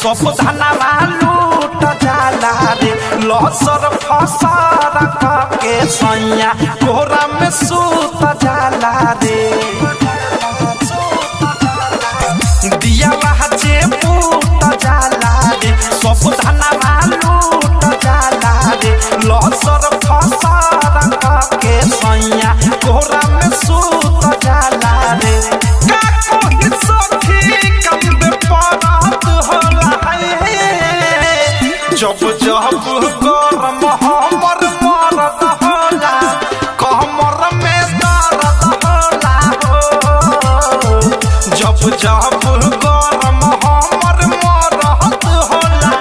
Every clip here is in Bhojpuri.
सब धनवा लूट जाला रे लसर फसर के सैया कोहरा में सूत जाला रे दिया जे पूत जाला रे सब धनवा लूट जाला रे लसर फसर के सैया कोहरा में सूत जाला रे का कोई सखी कब परत होला जब जब गरम हमर मरद होला कमर में दर्द होला हो जब जब गरम हमर मरद होला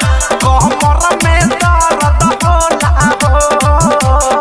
कमर में दर्द होला हो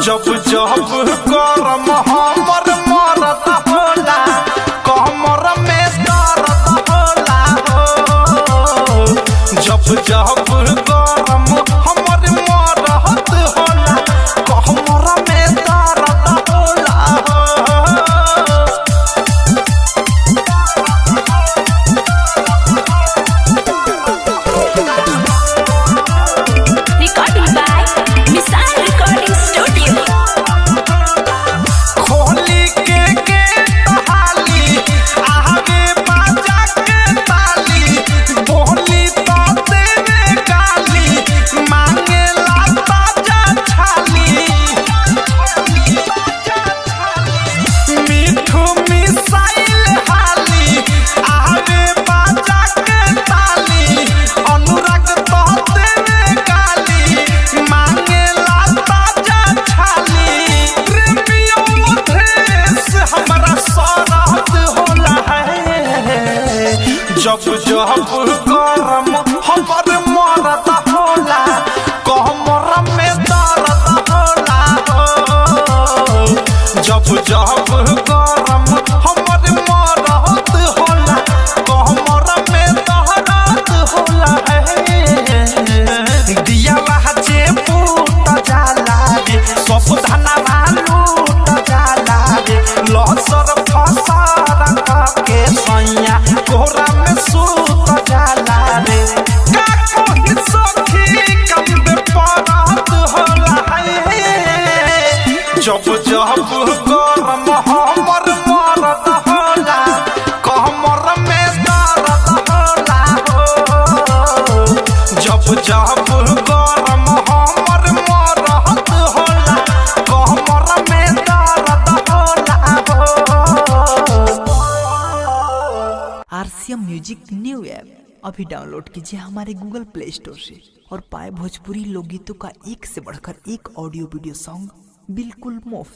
जब जब गरम हमर मरद होला कमर में दर्द होला हो जब जब गरम हमर मरद होला कमर में दर्द होला हो Recording by Misal Recording Studio. खोली के हाली आगे बाजा के ताली बोली तो देवे गाली मांगे ला ताजा छाली मीठू मिसाइल हाली आगे बाजा के ताली अनुराग तो देवे गाली मांगे ला ताजा छाली प्रेमियों देश हमारा सरहद होला है जब जब गरम हमर मरद होला कमर में दर्द होला हो जब जब गरम हमर मरद होला कमर में दर्द होला है दिया जे पूत जाला रे सब धनवा लूट जाला रे लसर फसर के सैया कोहरा में सूत जाला रे का कोई सखी कब परत होला जब जब गरम हमर मरद होला कमर में दर्द होला हो जब जब गरम हमर मरद होला कमर में दर्द होला हो आरसीएम म्यूजिक न्यू ऐप अभी डाउनलोड कीजिए हमारे गूगल प्ले स्टोर से और पाए भोजपुरी लोकगीतों का एक से बढ़कर एक ऑडियो वीडियो सॉन्ग बिल्कुल मुफ्त।